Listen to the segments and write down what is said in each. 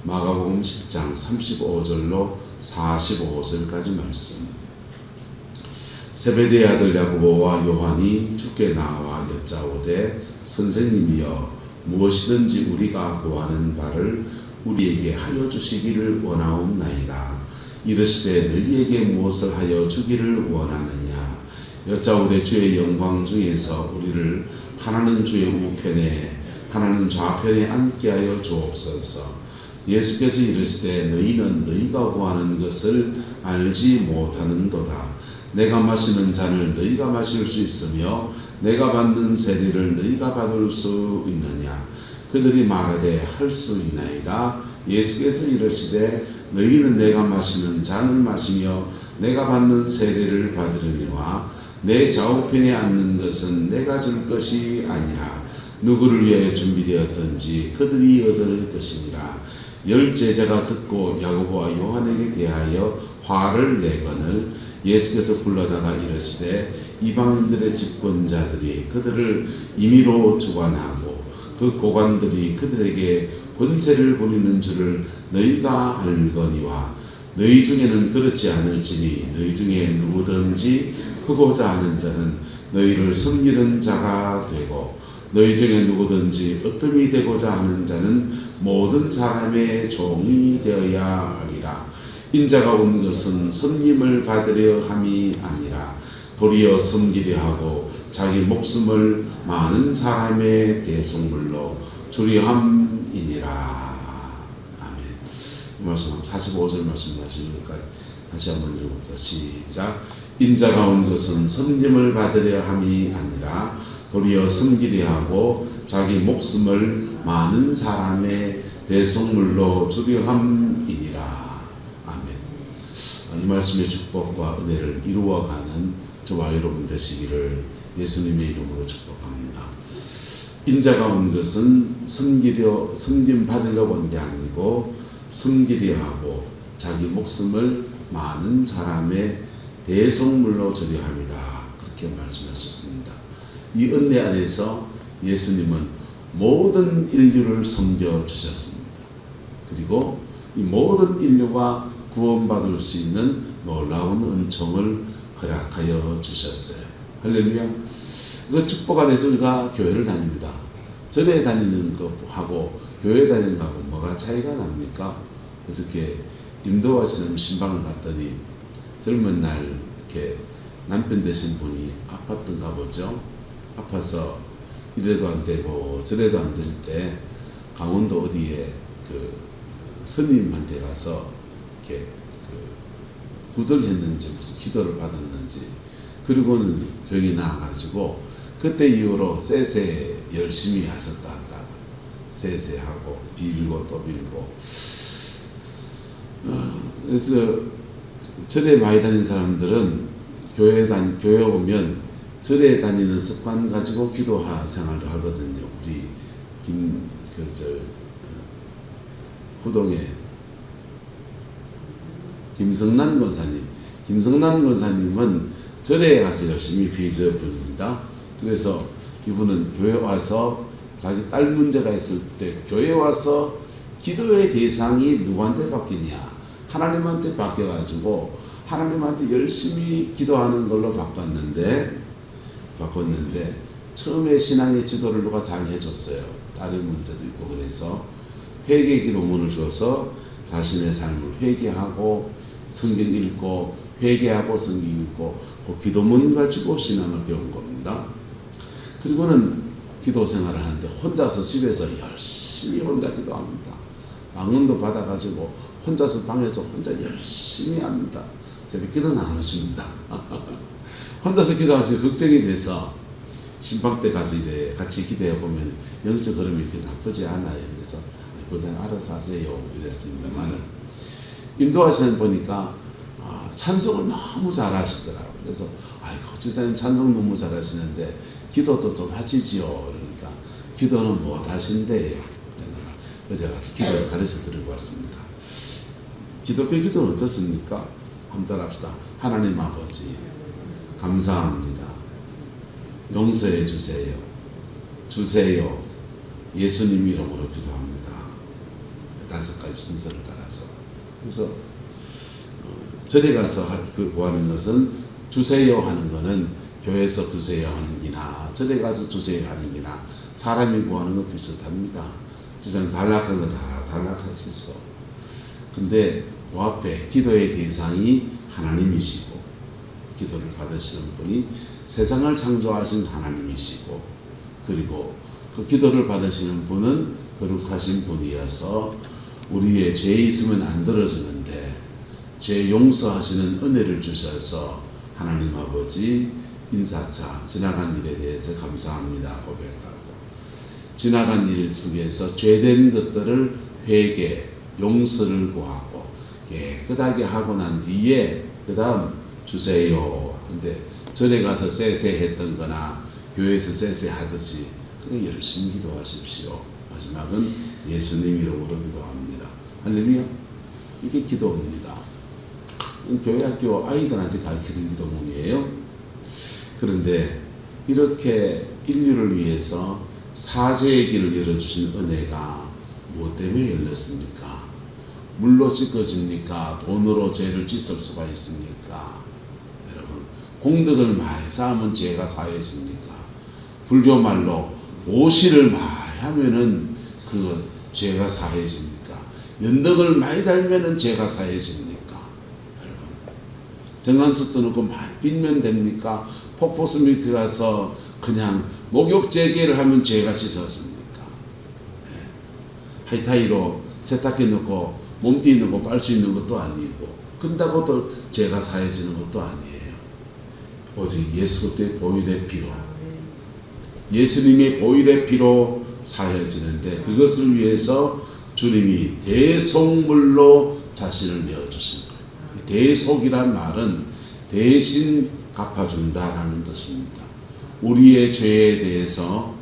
마가복음 10장 35절로 45절까지 말씀. 세베대의 아들 야고보와 요한이 주께 나와 여짜오되 선생님이여 무엇이든지 우리가 구하는 바를 우리에게 하여 주시기를 원하옵나이다. 이르시되 너희에게 무엇을 하여 주기를 원하느냐. 여짜오되 주의 영광 중에서 우리를 하나는 주의 우편에 하나는 좌편에 앉게 하여 주옵소서. 예수께서 이르시되 너희는 너희가 구하는 것을 알지 못하는도다. 내가 마시는 잔을 너희가 마실 수 있으며 내가 받는 세리를 너희가 받을 수 있느냐. 그들이 말하되 할 수 있나이다. 예수께서 이르시되 너희는 내가 마시는 잔을 마시며 내가 받는 세리를 받으려니와 내 좌우편에 앉는 것은 내가 줄 것이 아니라 누구를 위하여 준비되었든지 그들이 얻을 것이니라. 열 제자가 듣고 야고보와 요한에게 대하여 화를 내거늘 예수께서 불러다가 이르시되 이방인들의 집권자들이 그들을 임의로 주관하고 그 고관들이 그들에게 권세를 부리는 줄을 너희가 알거니와 너희 중에는 그렇지 않을지니 너희 중에 누구든지 크고자 하는 자는 너희를 섬기는 자가 되고 너희 중에 누구든지 으뜸이 되고자 하는 자는 모든 사람의 종이 되어야 하리라. 인자가 온 것은 섬김을 받으려 함이 아니라 도리어 섬기려 하고 자기 목숨을 많은 사람의 대속물로 주려 함이니라. 아멘. 이 말씀 45절 말씀하시니까 다시 한번 읽어봅시다. 시작. 인자가 온 것은 섬김을 받으려 함이 아니라 도리어 섬기려 하고 자기 목숨을 많은 사람의 대속물로 주려 함이니라. 이 말씀의 축복과 은혜를 이루어가는 저와 여러분 되시기를 예수님의 이름으로 축복합니다. 인자가 온 것은 섬김 받으려고 온 게 아니고 섬기려 하고 자기 목숨을 많은 사람의 대속물로 주려 합니다. 그렇게 말씀하셨습니다. 이 은혜 안에서 예수님은 모든 인류를 섬겨주셨습니다. 그리고 이 모든 인류가 구원받을 수 있는 놀라운 은총을 허락하여 주셨어요. 할렐루야. 그 축복 안에서 우리가 교회를 다닙니다. 절에 다니는 것하고 교회 다니는 것하고 뭐가 차이가 납니까? 어저께 인도하시는 신방을 갔더니 젊은 날 이렇게 남편 되신 분이 아팠던가 보죠. 아파서 이래도 안 되고 저래도 안 될 때 강원도 어디에 그 스님한테 가서 이렇게 구절했는지 무슨 기도를 받았는지 그리고는 병이 나아가지고 그때 이후로 세세 열심히 하셨다 하더라고요. 세세하고 빌고 또 빌고 그래서 절에 많이 다니는 사람들은 교회 오면 절에 다니는 습관 가지고 기도 생활을 하거든요. 우리 후동에 김성난 권사님은 절에 가서 열심히 빌던 분입니다. 그래서 이분은 교회 와서 자기 딸 문제가 있을 때 교회 와서 기도의 대상이 누구한테 바뀌냐? 하나님한테 바뀌어가지고 하나님한테 열심히 기도하는 걸로 바꿨는데 처음에 신앙의 지도를 누가 잘 해줬어요. 다른 문제도 있고 그래서 회개 기도문을 줘서 자신의 삶을 회개하고 성경 읽고 회개하고 성경 읽고 그 기도문 가지고 신앙을 배운 겁니다. 그리고는 기도 생활을 하는데 혼자서 집에서 열심히 혼자 기도합니다. 방언도 받아가지고 혼자서 방에서 혼자 열심히 합니다. 새벽 기도는 안 하십니다. 혼자서 기도하시고 걱정이 돼서 신방 때 가서 이제 같이 기도해 보면 영적 흐름이 그렇게 나쁘지 않아요. 그래서 그냥 알아서 하세요 이랬습니다만은 인도하시는 보니까 찬송을 너무 잘하시더라고요. 그래서 아이고 지사님 찬송 너무 잘하시는데 기도도 좀 하시지요. 그러니까 기도는 못 하신대요. 그래서 가서 기도를 가르쳐 드리고 왔습니다. 기독교 기도는 어떻습니까? 한번 따라합시다. 하나님 아버지 감사합니다. 용서해 주세요. 예수님 이름으로 기도합니다. 5가지 순서를 따라서. 그래서 절에 가서 구하는 것은 주세요 하는 것은 교회에서 주세요 하는 기나 절에 가서 주세요 하는 기나 사람이 구하는 것 비슷합니다. 지금 단락한 거 다 단락할 수 있어. 근데 그 앞에 기도의 대상이 하나님이시고 기도를 받으시는 분이 세상을 창조하신 하나님이시고 그리고 그 기도를 받으시는 분은 거룩하신 분이어서 우리의 죄 있으면 안 들어주는데 죄 용서하시는 은혜를 주셔서 하나님 아버지 인사차 지나간 일에 대해서 감사합니다 고백하고 지나간 일 속에서 죄된 것들을 회개 용서를 구하고 깨끗하게 하고 난 뒤에 그 다음 주세요. 근데 절에 가서 쎄쎄했던 거나 교회에서 쎄쎄하듯이 그냥 열심히 기도하십시오. 마지막은 예수님 이름으로 기도합니다. 할렐루야. 이게 기도입니다. 교회 학교 아이들한테 가르치는 기도문이에요. 그런데 이렇게 인류를 위해서 사죄의 길을 열어주신 은혜가 무엇 때문에 열렸습니까? 물로 씻어집니까? 돈으로 죄를 씻을 수가 있습니까? 여러분, 공덕을 많이 쌓으면 죄가 사해집니까? 불교 말로 보시를 많이 하면은 그 죄가 사해집니까? 연덕을 많이 달면은 죄가 사해집니까? 여러분, 정한수 떠놓고 많이 빚면 됩니까? 폭포수 밑에 가서 그냥 목욕 재개를 하면 죄가 씻었습니까? 하이타이로 세탁기 넣고 몸띠 넣고 빨 수 있는 것도 아니고 근다고 또 죄가 사해지는 것도 아니에요. 오직 예수 그리스도의 보혈의 피로 예수님의 보혈의 피로 사해지는데 그것을 위해서 주님이 대속물로 자신을 내어주신 거예요. 대속이란 말은 대신 갚아준다라는 뜻입니다. 우리의 죄에 대해서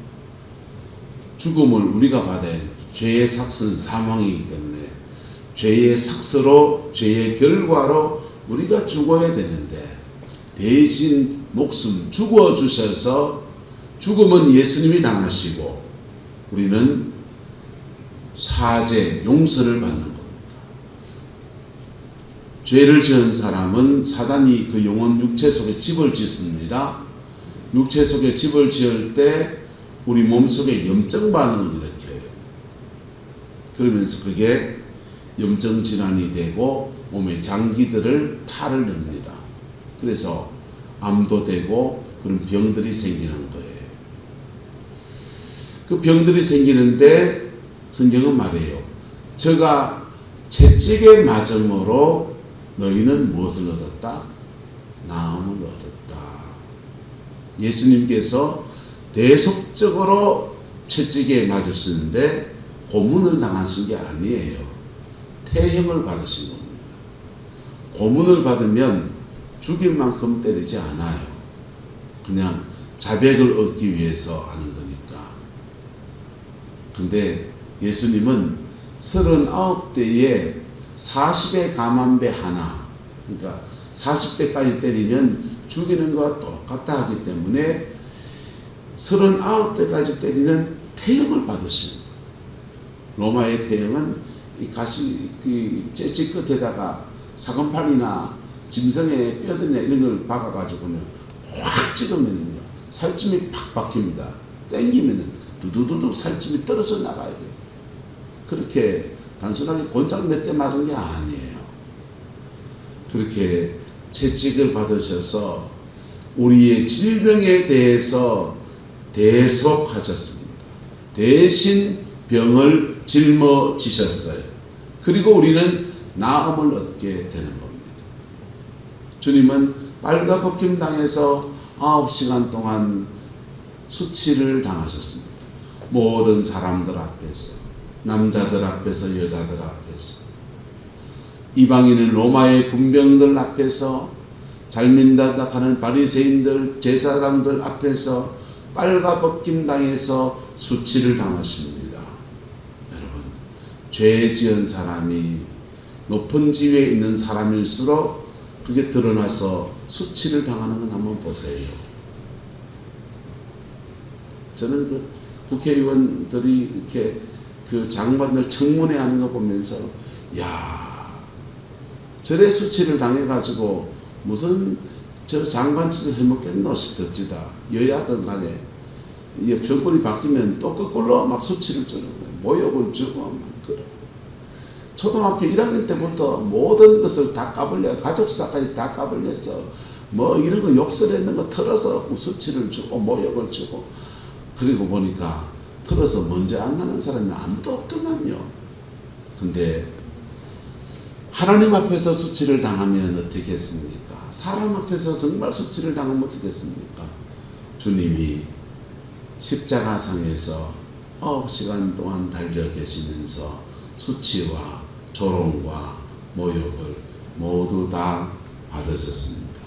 죽음을 우리가 받아야 죄의 삭은 사망이기 때문에 죄의 삭스로 죄의 결과로 우리가 죽어야 되는데 대신 목숨 죽어주셔서 죽음은 예수님이 당하시고 우리는 사죄 용서를 받는 겁니다. 죄를 지은 사람은 사단이 그 영혼 육체 속에 집을 짓습니다. 육체 속에 집을 지을 때 우리 몸속에 염증 반응을 일으켜요. 그러면서 그게 염증 질환이 되고 몸의 장기들을 탈을 냅니다. 그래서 암도 되고 그런 병들이 생기는 거예요. 그 병들이 생기는데 성경은 말해요. 저가 채찍에 맞음으로 너희는 무엇을 얻었다? 나음을 얻었다. 예수님께서 대속적으로 채찍에 맞으시는데 고문을 당하신 게 아니에요. 태형을 받으신 겁니다. 고문을 받으면 죽일 만큼 때리지 않아요. 그냥 자백을 얻기 위해서 하는 거니까. 근데 예수님은 39대에 40의 감한배 하나, 그러니까 40대까지 때리면 죽이는 것과 똑같다 하기 때문에 39대까지 때리는 태형을 받으시는 거예요. 로마의 태형은 이 가시, 그 채찍 끝에다가 사건팔이나 짐승의 뼈들이나 이런 걸 박아가지고는 확 찍으면 살찜이 팍 박힙니다. 땡기면은 두두두두 살찜이 떨어져 나가야 돼요. 그렇게 단순하게 곤장 몇 대 맞은 게 아니에요. 그렇게 채찍을 받으셔서 우리의 질병에 대해서 대속하셨습니다. 대신 병을 짊어지셨어요. 그리고 우리는 나음을 얻게 되는 겁니다. 주님은 빨가벗김 당해서 9시간 동안 수치를 당하셨습니다. 모든 사람들 앞에서, 남자들 앞에서, 여자들 앞에서, 이방인은 로마의 군병들 앞에서, 잘 믿는다 하는 바리새인들, 제사장들 앞에서 빨가벗김 당해서 수치를 당하십니다. 여러분, 죄 지은 사람이 높은 지위에 있는 사람일수록 그게 드러나서 수치를 당하는 건 한번 보세요. 저는 그 국회의원들이 이렇게 그 장관들 청문회 하는 거 보면서 야, 저래 수치를 당해가지고 무슨 저 장관 짓을 해먹겠노 싶었지다. 여야든 간에 정권이 바뀌면 또 거꾸로 막 수치를 주는 거예요. 모욕을 주고 막 그래. 초등학교 1학년 때부터 모든 것을 다 까불려, 가족사까지 다 까불려서 뭐 이런 거 욕설했는 거 털어서 수치를 주고 모욕을 주고, 그리고 보니까 털어서 먼저 안 가는 사람이 아무도 없더만요. 근데 하나님 앞에서 수치를 당하면 어떻게 했습니까? 사람 앞에서 정말 수치를 당하면 어떻게 했습니까? 주님이 십자가상에서 9시간 동안 달려 계시면서 수치와 조롱과 모욕을 모두 다 받으셨습니다.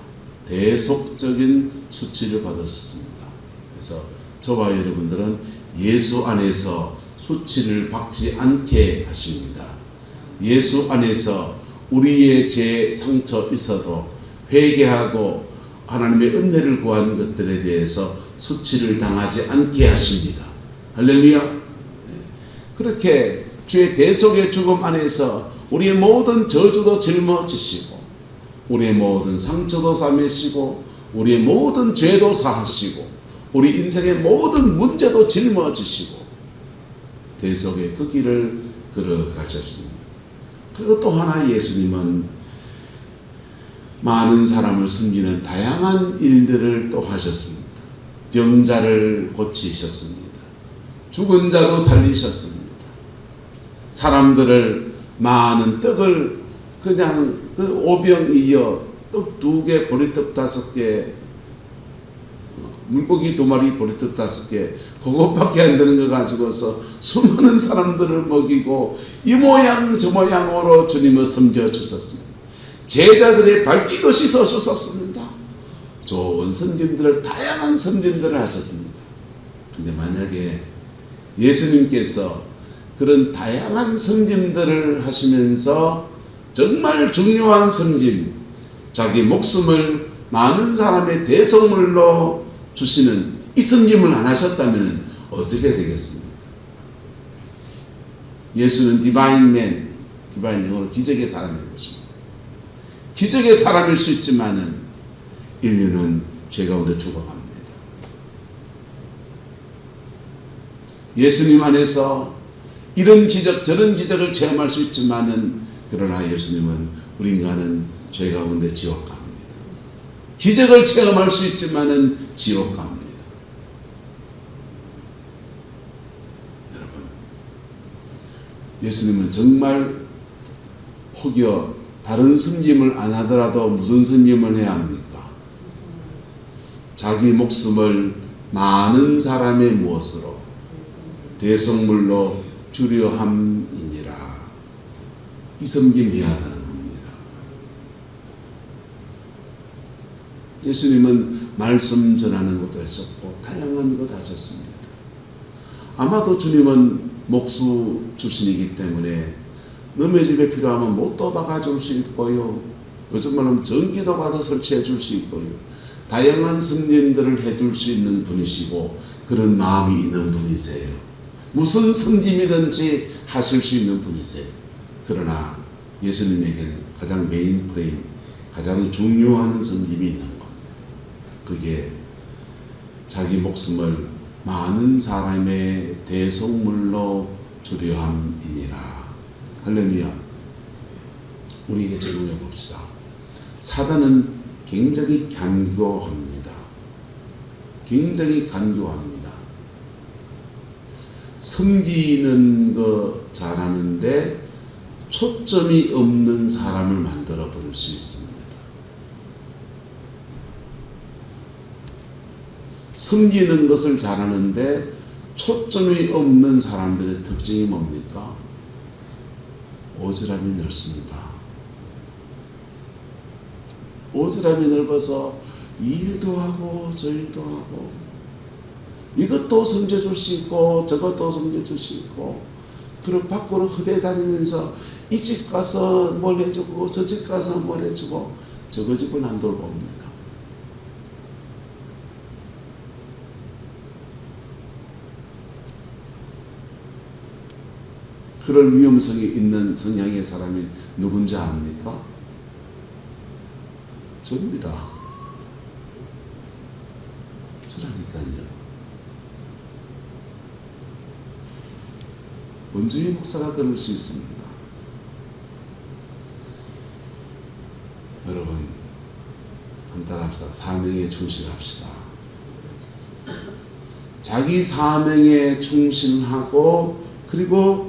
대속적인 수치를 받으셨습니다. 그래서 저와 여러분들은 예수 안에서 수치를 받지 않게 하십니다. 예수 안에서 우리의 죄 상처 있어도 회개하고 하나님의 은혜를 구한 것들에 대해서 수치를 당하지 않게 하십니다. 할렐루야. 그렇게 주의 대속의 죽음 안에서 우리의 모든 저주도 짊어지시고 우리의 모든 상처도 싸매시고 우리의 모든 죄도 사하시고 우리 인생의 모든 문제도 짊어지시고 대속의 그 길을 걸어가셨습니다. 그리고 또 하나 예수님은 많은 사람을 섬기는 다양한 일들을 또 하셨습니다. 병자를 고치셨습니다. 죽은 자도 살리셨습니다. 사람들을 많은 떡을 그냥 그 오병이어 떡 2개, 보리떡 5개, 물고기 2마리, 보리떡 5개, 그것밖에 안 되는 거 가지고서 수많은 사람들을 먹이고 이 모양 저 모양으로 주님을 섬겨주셨습니다. 제자들의 발뒤도 씻어주셨습니다. 좋은 섬김들을, 다양한 섬김들을 하셨습니다. 근데 만약에 예수님께서 그런 다양한 섬김들을 하시면서 정말 중요한 섬김, 자기 목숨을 많은 사람의 대성물로 주시는 이 섬김을 안 하셨다면 어떻게 되겠습니까? 예수는 디바인맨, 디바인 영어로 기적의 사람인 것입니다. 기적의 사람일 수 있지만은 인류는 죄 가운데 죽어갑니다. 예수님 안에서 이런 기적 저런 기적을 체험할 수 있지만은 그러나 예수님은 우리 인간은 죄 가운데 지옥 갑니다. 기적을 체험할 수 있지만은 지옥 갑니다. 여러분, 예수님은 정말 혹여 다른 섬김을 안 하더라도 무슨 섬김을 해야 합니까? 자기 목숨을 많은 사람의 무엇으로? 대성물로 주려 함이니라. 이 섬김해야 하는 겁니다. 예수님은 말씀 전하는 것도 하셨고 다양한 것 하셨습니다. 아마도 주님은 목수 출신이기 때문에 너의 집에 필요하면 못도 박아줄 수 있고요. 요즘 말하면 전기도 가서 설치해 줄 수 있고요. 다양한 섬김들을 해줄 수 있는 분이시고 그런 마음이 있는 분이세요. 무슨 섬김이든지 하실 수 있는 분이세요. 그러나 예수님에게는 가장 메인 프레임, 가장 중요한 섬김이 있는 겁니다. 그게 자기 목숨을 많은 사람의 대속물로 주려 함이니라. 할렐루야. 우리에게 적용해 봅시다. 사단은 굉장히 간교합니다. 굉장히 간교합니다. 섬기는 거 잘하는데 초점이 없는 사람을 만들어 버릴 수 있습니다. 섬기는 것을 잘하는데 초점이 없는 사람들의 특징이 뭡니까? 오지랖이 넓습니다. 오지랖이 넓어서 이 일도 하고 저 일도 하고 이것도 섬겨줄 수 있고 저것도 섬겨줄 수 있고 그리고 밖으로 흐대다니면서 이 집 가서 뭘 해주고 저 집 가서 뭘 해주고 저거 집은 안 돌봅니다. 그럴 위험성이 있는 성향의 사람이 누군지 압니까? 저입니다. 저라니까요. 원주희 목사가 그럴 수 있습니다. 여러분, 한탄합시다. 사명에 충실합시다. 자기 사명에 충실하고, 그리고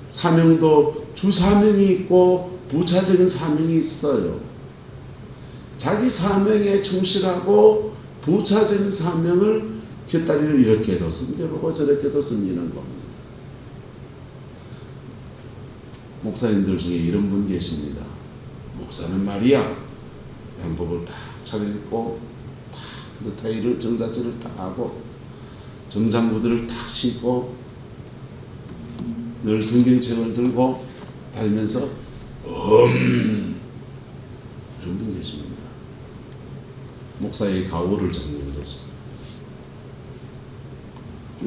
사명도 주사명이 있고 부차적인 사명이 있어요. 자기 사명에 충실하고 부차적인 사명을 곁다리를 이렇게도 섬겨보고 저렇게도 섬기는 겁니다. 목사님들 중에 이런 분 계십니다. 목사는 말이야, 양복을 딱 차려입고 딱 넥타이를 정자세를 딱 하고 정장구들을 딱 신고 늘 성경책을 들고 다니면서 이런 분 계십니다. 목사의 가오를 잡는 거죠.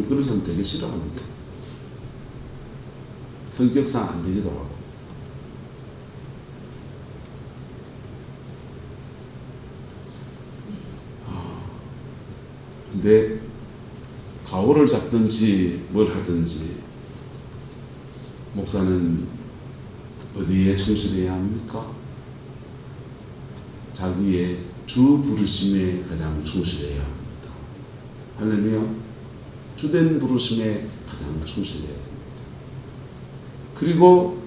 그런 사람 되게 싫어합니다. 성격상 안 되기도 하고. 근데 가오를 잡든지 뭘 하든지 목사는 어디에 충실해야 합니까? 자기의 주 부르심에 가장 충실해야 합니다. 할렐루야. 주된 부르심에 가장 충실해야 됩니다. 그리고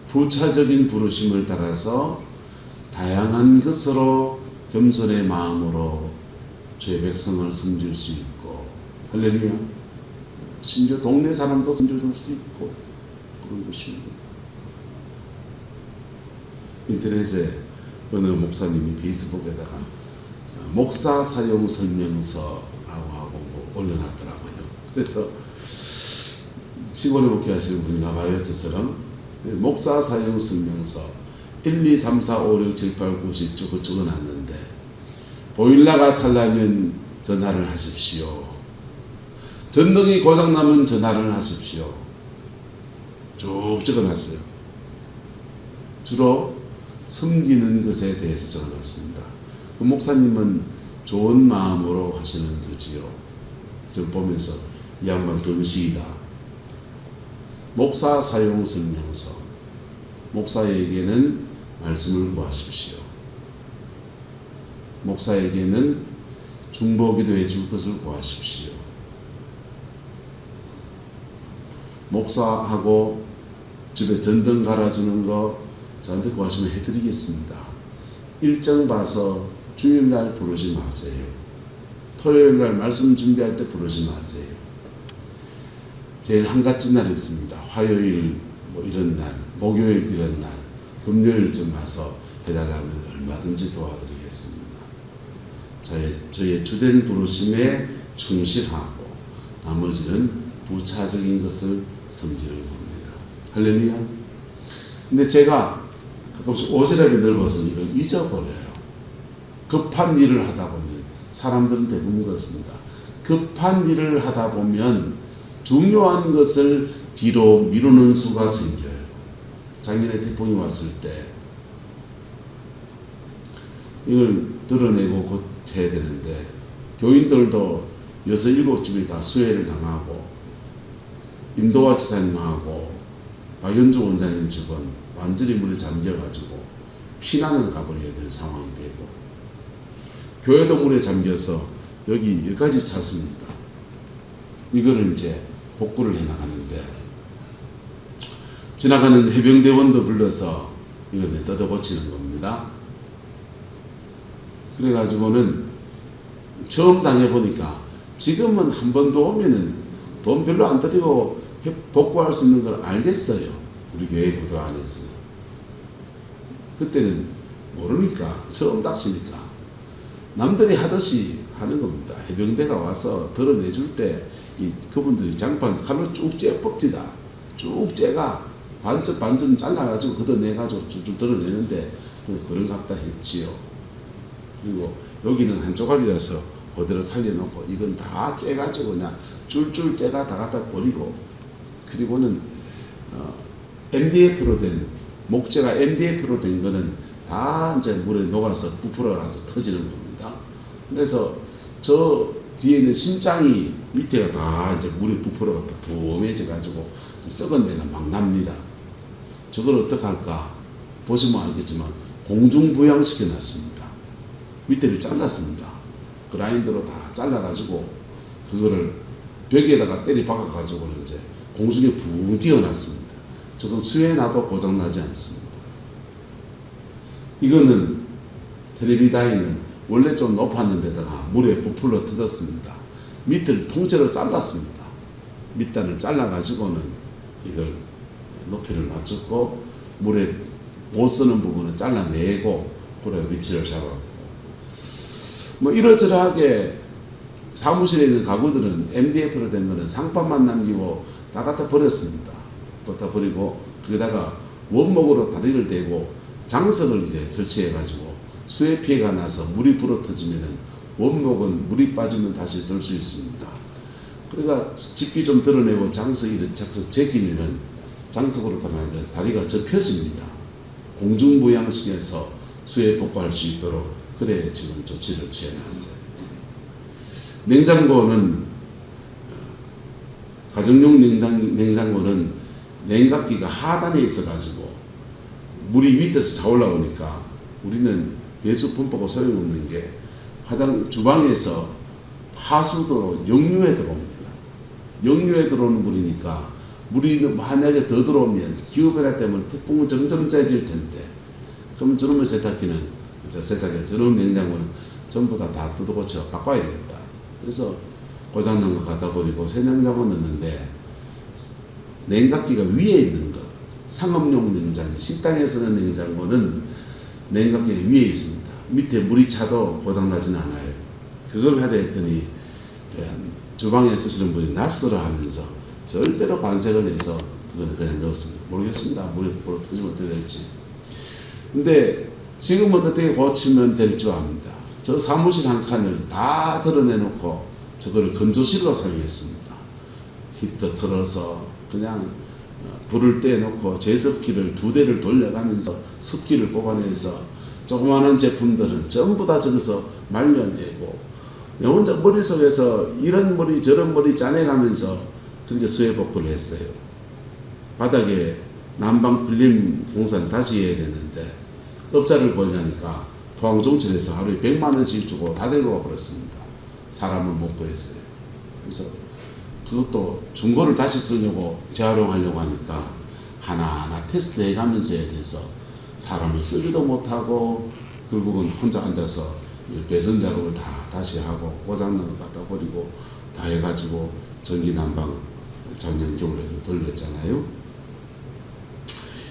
부차적인 부르심을 따라서 다양한 것으로 겸손의 마음으로 주의 백성을 섬길 수 있고, 할렐루야. 심지어 동네 사람도 섬겨줄 수 있고 그런 것입니다. 인터넷에 어느 목사님이 페이스북에다가 목사 사용 설명서라고 하고 올려놨더라고요. 그래서 시골에 목회하시는 분인가 봐요. 저처럼 목사 사용 설명서 1, 2, 3, 4, 5, 6, 7, 8, 9, 10 쭉 적어놨는데 보일러가 탈라면 전화를 하십시오. 전등이 고장나면 전화를 하십시오. 쭉 적어놨어요. 주로 섬기는 것에 대해서 적어놨습니다. 그 목사님은 좋은 마음으로 하시는 거지요. 저 보면서 이 양반 등식이다. 목사 사용 설명서. 목사에게는 말씀을 구하십시오. 목사에게는 중보기도 해줄 것을 구하십시오. 목사하고 집에 전등 갈아주는 거 저한테 구하시면 해드리겠습니다. 일정 봐서 주일날 부르지 마세요. 토요일날 말씀 준비할 때 부르지 마세요. 제일 한 가지 날 있습니다. 화요일 뭐 이런 날, 목요일 이런 날, 금요일쯤 와서 해달라면 얼마든지 도와드리겠습니다. 저의 주된 부르심에 충실하고 나머지는 부차적인 것을 섬기는 겁니다. 할렐루야. 근데 제가 가끔씩 오지랖이 넓어서 이걸 잊어버려요. 급한 일을 하다 보면 사람들은 대부분 그렇습니다. 급한 일을 하다 보면 중요한 것을 뒤로 미루는 수가 생겨요. 작년에 태풍이 왔을 때 이걸 드러내고 곧 해야 되는데 교인들도 6, 7집이 다 수해를 당하고 임도화 지사님하고 박연주 원장님 집은 완전히 물에 잠겨가지고 피난을 가버려야 되는 상황이 되고 교회도 물에 잠겨서 여기까지 찼습니다. 이거를 이제 복구를 해나가는데 지나가는 해병대원도 불러서 이걸 뜯어 고치는 겁니다. 그래가지고는 처음 당해보니까 지금은 한 번 더 오면은 돈 별로 안 들이고 복구할 수 있는 걸 알겠어요. 우리 교회 구도 안에서. 그때는 모르니까 처음 닥치니까 남들이 하듯이 하는 겁니다. 해병대가 와서 드러내줄 때 그분들이 장판 칼로 쭉 째 뽑지다. 쭉 째가 반점 잘라가지고 걷어내가지고 쭉쭉 드러내는데 그런갑다 했지요. 그리고 여기는 한 조각이라서 그대로 살려놓고 이건 다 째가지고 그냥 줄줄 째가 다 갖다 버리고 그리고는 MDF로 된 목재가 MDF로 된 거는 다 이제 물에 녹아서 부풀어가지고 터지는 겁니다. 그래서 저 뒤에 있는 신장이 밑에가 다 이제 물에 부풀어가 부풀해져가지고 썩은 데가 막 납니다. 저걸 어떻게 할까? 보시면 알겠지만 공중부양시켜 놨습니다. 밑에를 잘랐습니다. 그라인더로 다 잘라가지고 그거를 벽에다가 때리 박아가지고 이제 공중에 붕 띄워놨습니다. 저건 수에 놔도 고장나지 않습니다. 이거는 텔레비다이는 원래 좀 높았는데다가 물에 부풀러 터졌습니다. 밑을 통째로 잘랐습니다. 밑단을 잘라가지고는 이걸 높이를 맞췄고 물에 못 쓰는 부분은 잘라내고 그래 위치를 잡았고 뭐 이러저러하게 사무실에 있는 가구들은 MDF로 된 거는 상판만 남기고 다 갖다 버렸습니다. 갖다 버리고 거기다가 원목으로 다리를 대고 장석을 이제 설치해가지고 수해 피해가 나서 물이 불어 터지면은 원목은 물이 빠지면 다시 쓸 수 있습니다. 그러니까 집기 좀 드러내고 장석이 제끼면은 장석으로 드러나면 다리가 접혀집니다. 공중부양식에서 수해 복구할 수 있도록 그래 지금 조치를 취해놨어요. 냉장고는 가정용 냉장고는 냉각기가 하단에 있어가지고 물이 밑에서 차올라오니까 우리는 배수 펌프가 소용없는 게 주방에서 하수도로 역류에 들어옵니다. 역류에 들어오는 물이니까 물이 만약에 더 들어오면 기후변화 때문에 태풍은 점점 세질 텐데 그럼 저놈의 세탁기는 저놈 냉장고는 전부 다 뜯어고쳐 바꿔야 되겠다. 그래서 고장난 거 갖다 버리고 새 냉장고 넣는데 냉각기가 위에 있는 것 상업용 냉장고 식당에 쓰는 냉장고는 냉각기가 위에 있습니다. 밑에 물이 차도 고장나지는 않아요. 그걸 하자 했더니 주방에 쓰시는 분이 낯설어 하면서 절대로 반색을 해서 그걸 그냥 넣었습니다. 모르겠습니다. 물이 터지면 어떻게 될지. 근데 지금은 어떻게 고치면 될 줄 압니다. 저 사무실 한 칸을 다 드러내놓고 저거를 건조실로 사용했습니다. 히터 틀어서 그냥 불을 떼놓고 제습기를 2대를 돌려가면서 습기를 뽑아내서 조그마한 제품들은 전부 다 저기서 말려내고 내 혼자 머릿속에서 이런 머리 저런 머리 짜내가면서 그렇게 수해 복구를 했어요. 바닥에 난방 필름 공사는 다시 해야 되는데 업자를 보려니까 포항종철에서 하루에 100만 원씩 주고 다 데리고 버렸습니다. 사람을 못 구했어요. 그래서 그것도 중고를 다시 쓰려고 재활용하려고 하니까 하나하나 테스트 해가면서 해야 돼서 사람을 쓰지도 못하고 결국은 혼자 앉아서 배선 작업을 다 다시 하고 고장난 거 갖다 버리고 다 해가지고 전기 난방 작년 겨울에 돌렸잖아요.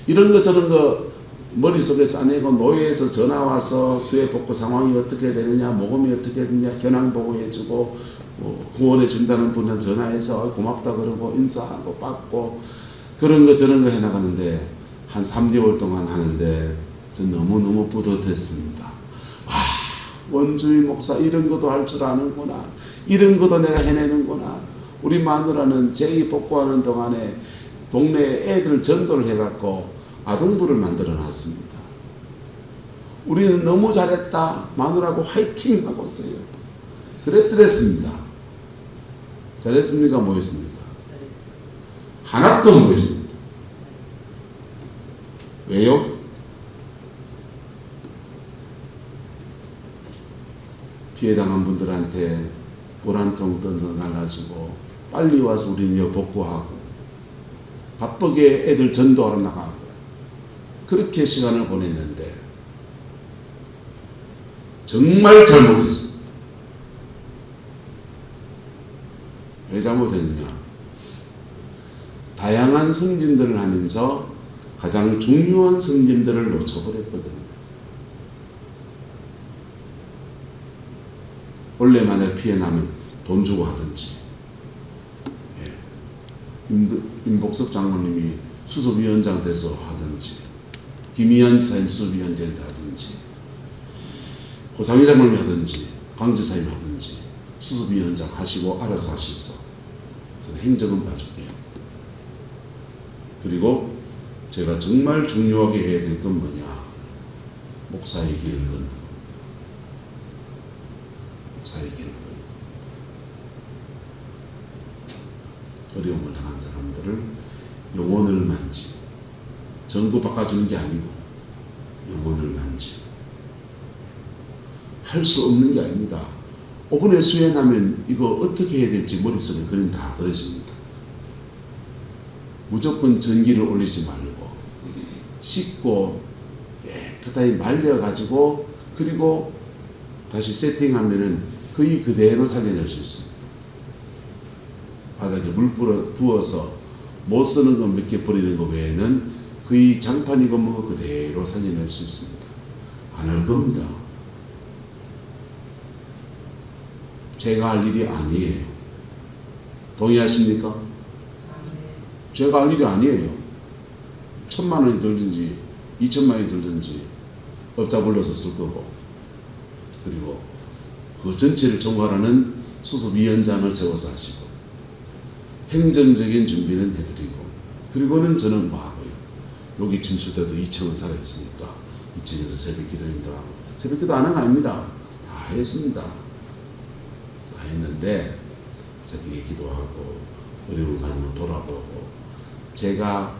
이런 거 저런 거 머릿속에 짜내고 노예에서 전화 와서 수해 복구 상황이 어떻게 되느냐 모금이 어떻게 되느냐 현황 보고해주고 후원해 준다는 분한테 전화해서 고맙다 그러고 인사하고 받고 그런 거 저런 거 해나가는데 한 3개월 동안 하는데 전 너무너무 뿌듯했습니다. 원주의 목사 이런 것도 할 줄 아는구나. 이런 것도 내가 해내는구나. 우리 마누라는 제2 복구하는 동안에 동네 애들 전도를 해갖고 아동부를 만들어 놨습니다. 우리는 너무 잘했다. 마누라고 화이팅 하고 있어요. 그랬더랬습니다. 잘했습니까? 뭐했습니까? 하나도 뭐했습니다. 왜요? 피해당한 분들한테 물 한 통 던져달라주고 빨리 와서 우리 여 복구하고 바쁘게 애들 전도하러 나가고 그렇게 시간을 보냈는데 정말 잘못했습니다. 왜 잘못했느냐? 다양한 성진들을 하면서 가장 중요한 성진들을 놓쳐버렸거든요. 원래 만약 피해 나면 돈 주고 하든지, 임복섭 장로님이 수습위원장 돼서 하든지, 김희연 지사님 수습위원장 하든지, 고상희 장로님이 하든지, 강 지사님 하든지 수습위원장 하시고 알아서 하시소. 저는 행정은 봐줄게요. 그리고 제가 정말 중요하게 해야 될 건 뭐냐? 목사의 길을 걷는 겁니다. 목사의 길을 걷는 겁니다. 어려움을 당한 사람들을 영혼을 만지고, 전부 바꿔주는 게 아니고 영혼을 만지고, 할 수 없는 게 아닙니다. 5분의 수행하면 이거 어떻게 해야 될지 머릿속에 그림 다 그려집니다. 무조건 전기를 올리지 말고 씻고 깨끗하게 말려가지고 그리고 다시 세팅하면은 거의 그대로 살려낼 수 있습니다. 바닥에 물 부어서 못 쓰는 거 몇 개 버리는 거 외에는 거의 장판이고 뭐 그대로 살려낼 수 있습니다. 안 할 겁니다. 제가 할 일이 아니에요. 동의하십니까? 제가 할 일이 아니에요. 1,000만 원이 들든지 2,000만 원이 들든지 업자 불러서 쓸 거고, 그리고 그 전체를 총괄하는 수습위원장을 세워서 하시고, 행정적인 준비는 해드리고, 그리고는 저는 뭐 하고요. 여기 침수대도 2층은 살아있으니까 2층에서 새벽기도입니다. 새벽기도 안 한 거 아닙니다. 다 했습니다. 다 했는데 새벽에 기도하고 어려운 가정을 돌아보고 제가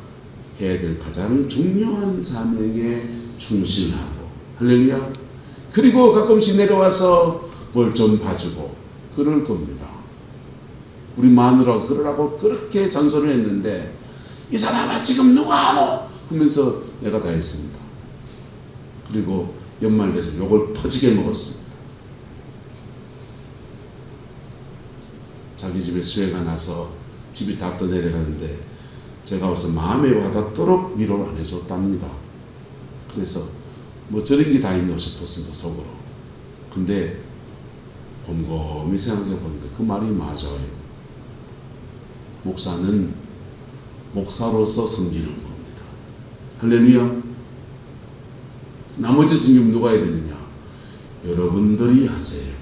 해야 될 가장 중요한 사명에 충실하고, 할렐루야. 그리고 가끔씩 내려와서 뭘 좀 봐주고 그럴 겁니다. 우리 마누라가 그러라고 그렇게 잔소리를 했는데 이 사람아 지금 누가 하노? 하면서 내가 다 했습니다. 그리고 연말 돼서 욕을 퍼지게 먹었습니다. 자기 집에 수해가 나서 집이 다 떠내려가는데 제가 와서 마음에 와닿도록 위로를 안 해줬답니다. 그래서 뭐 저런 게 다 있나 싶었습니다, 속으로. 근데 곰곰이 생각해 보니까 그 말이 맞아요. 목사는 목사로서 섬기는 겁니다. 할렐루야. 나머지 섬김 누가 해야 되느냐? 여러분들이 하세요.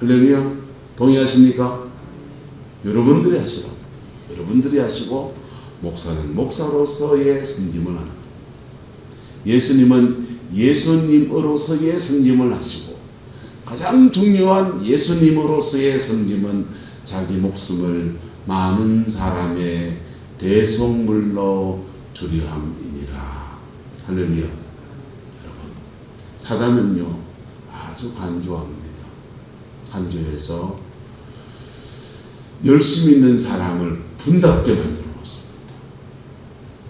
할렐루야. 동의하십니까? 여러분들이 하시라고. 여러분들이 하시고, 목사는 목사로서의 섬김을 하는 겁니다. 예수님은 예수님으로서의 섬김을 하시고, 가장 중요한 예수님으로서의 섬김은 자기 목숨을 많은 사람의 대속물로 주려 함이니라. 할렐루야. 여러분, 사단은요 아주 간조합니다. 간조해서 열심 있는 사람을 분답게 만들어 놓습니다.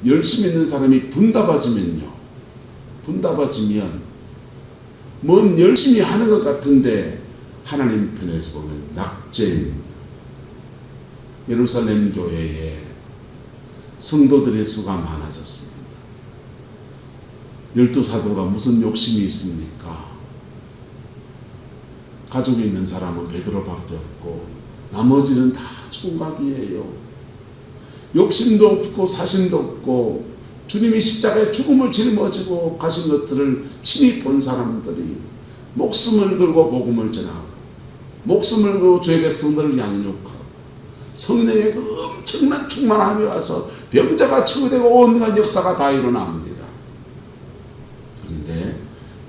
열심 있는 사람이 분답아지면 뭔 열심히 하는 것 같은데 하나님 편에서 보면 낙제입니다. 예루살렘 교회에 성도들의 수가 많아졌습니다. 12사도가 무슨 욕심이 있습니까? 가족이 있는 사람은 베드로밖에 없고 나머지는 다 총각이에요. 욕심도 없고 사심도 없고 주님이 십자가에 죽음을 짊어지고 가신 것들을 친히 본 사람들이 목숨을 걸고 복음을 전하고 목숨을 걸고 주의 백성들을 양육하고 성령의 그 엄청난 충만함이 와서 병자가 치유되고 온갖 역사가 다 일어납니다. 그런데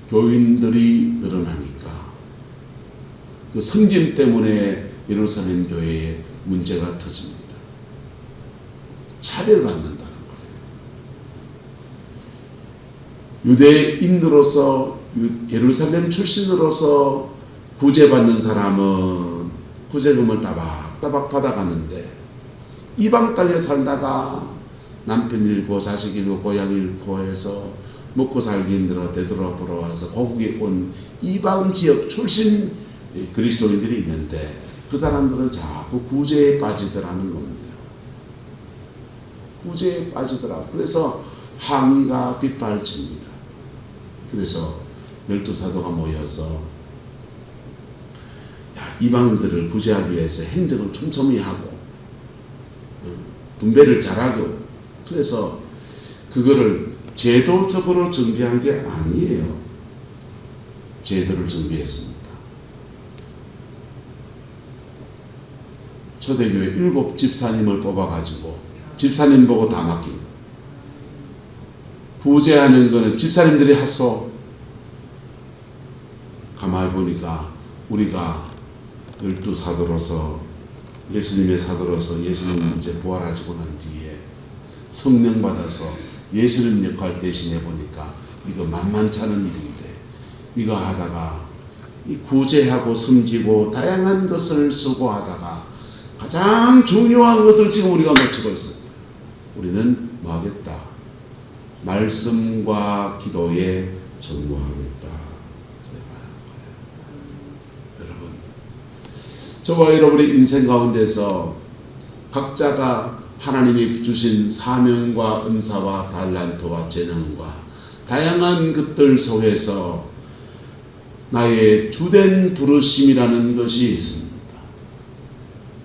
교인들이 늘어나니까 그 섬김 때문에 예루살렘 교회에 문제가 터집니다. 차별받는다는 거예요. 유대인으로서 예루살렘 출신으로서 구제받는 사람은 구제금을 따박따박 받아가는데 이방 땅에 살다가 남편 잃고 자식 잃고 고향 잃고 해서 먹고 살기 힘들어 되돌아와서 고국에 온 이방 지역 출신 그리스도인들이 있는데 그 사람들은 자꾸 구제에 빠지더라는 겁니다. 구제에 빠지더라. 그래서 항의가 빗발칩니다. 그래서 12사도가 모여서 이방인들을 구제하기 위해서 행정을 촘촘히 하고 분배를 잘하고, 그래서 그거를 제도적으로 정비한 게 아니에요. 제도를 정비했습니다. 초대교회 7 집사님을 뽑아가지고 집사님 보고 다 맡기고, 구제하는 거는 집사님들이 하소. 가만히 보니까 우리가 12사도로서 예수님의 사도로서 예수님 이제 부활하시고 난 뒤에 성령 받아서 예수님 역할 대신해 보니까 이거 만만치 않은 일인데, 이거 하다가 이 구제하고 섬기고 다양한 것을 수고하다가 가장 중요한 것을 지금 우리가 놓치고 있습니다. 우리는 뭐 하겠다? 말씀과 기도에 전무하겠다. 여러분, 저와 여러분의 인생 가운데서 각자가 하나님이 주신 사명과 은사와 달란트와 재능과 다양한 것들 속에서 나의 주된 부르심이라는 것이 있습니다.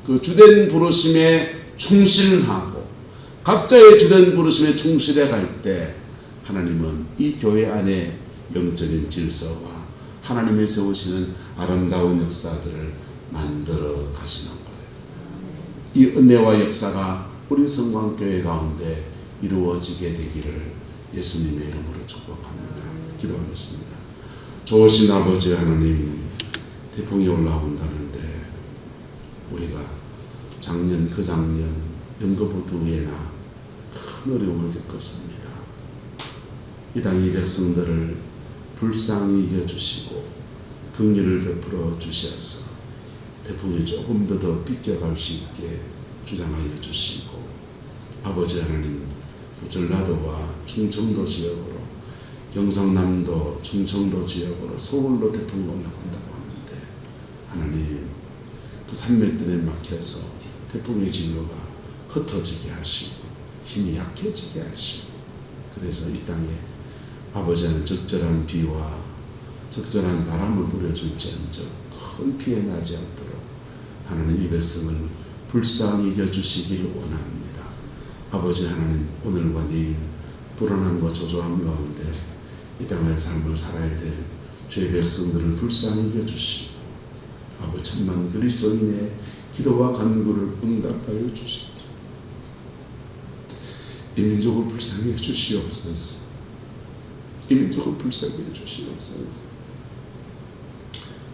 그 주된 부르심에 충실하고 각자의 주된 부르심에 충실해 갈 때 하나님은 이 교회 안에 영적인 질서와 하나님의 세우시는 아름다운 역사들을 만들어 가시는 거예요. 이 은혜와 역사가 우리 성광교회 가운데 이루어지게 되기를 예수님의 이름으로 축복합니다. 기도하겠습니다. 좋으신 아버지 하나님, 태풍이 올라온다는데 우리가 작년 연거부두 위에나 큰 어려움을 겪었습니다. 이 땅의 백성들을 불쌍히 이겨주시고 긍휼을 베풀어 주셔서 태풍이 조금 더 비껴갈 수 있게 주장하여 주시고, 아버지 하나님, 또 전라도와 충청도 지역으로, 경상남도 충청도 지역으로 서울로 태풍이 올라간다고 하는데 하나님, 그 산맥들에 막혀서 태풍의 진로가 흩어지게 하시고 힘이 약해지게 하시고, 그래서 이 땅에 아버지는 적절한 비와 적절한 바람을 부려줄지언정 큰 피해 나지 않도록 하나님 이 백성을 불쌍히 이겨주시기를 원합니다. 아버지 하나님, 오늘과 내일 불안함과 조조함 가운데 이 땅의 삶을 살아야 될 죄 백성들을 불쌍히 이겨주시고, 아버지 천만 그리스도인의 기도와 간구를 응답하여 주시옵소서. 이 민족을 불쌍히 해 주시옵소서. 이 민족을 불쌍히 해 주시옵소서.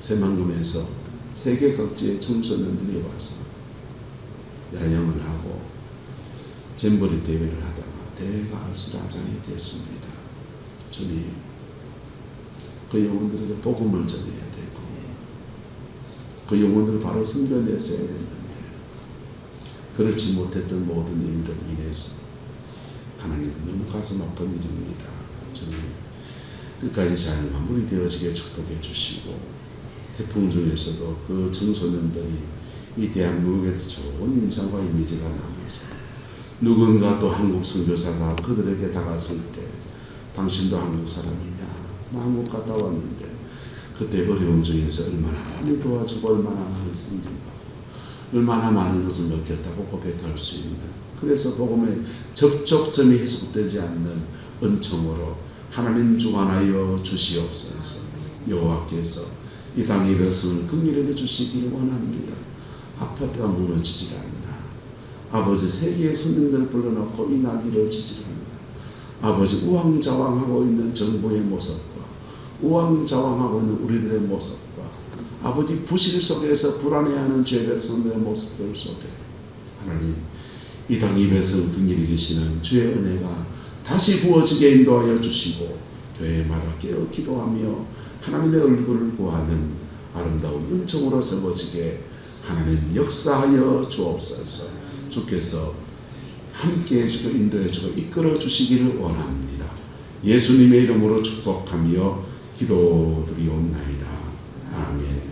새만금에서 세계 각지의 청소년들이 와서 야영을 하고 잼버리 대회를 하다가 대가 아수라장이 됐습니다. 주님, 그 영혼들에게 복음을 전해야 되고 그 영혼들을 바로 섬겨냈어야 됐는데 그렇지 못했던 모든 일들 인해서 하나님, 너무 가슴 아픈 일입니다. 주님, 끝까지 잘 마무리되어지게 축복해 주시고, 태풍 중에서도 그 청소년들이 이 대한민국에도 좋은 인상과 이미지가 남아서 누군가 또 한국 선교사가 그들에게 다가설 때 당신도 한국 사람이냐? 나 한국 갔다 왔는데 그때 어려움 중에서 얼마나 많이 도와주고 얼마나 많이 섬김받고 얼마나 많은 것을 느꼈다고 고백할 수 있는, 그래서 복음의 접촉점이 해석되지 않는 은총으로 하나님 주관하여 주시옵소서. 여호와께서 이 땅의 백성을 긍휼히 주시기를 원합니다. 아파트가 무너지질 않나. 아버지, 세계의 손님들을 불러놓고 이 나기를 지질 않나. 아버지, 우왕좌왕하고 있는 정부의 모습과 우왕좌왕하고 있는 우리들의 모습과 아버지, 부실 속에서 불안해하는 죄 백성들의 모습들 속에 하나님, 이 땅 이 백성을 긍휼히 계시는 주의 은혜가 다시 부어지게 인도하여 주시고 교회마다 깨어 기도하며 하나님의 얼굴을 구하는 아름다운 은총으로 세워지게 하나님 역사하여 주옵소서. 주께서 함께 해주고 인도해주고 이끌어 주시기를 원합니다. 예수님의 이름으로 축복하며 기도드리옵나이다. 아멘.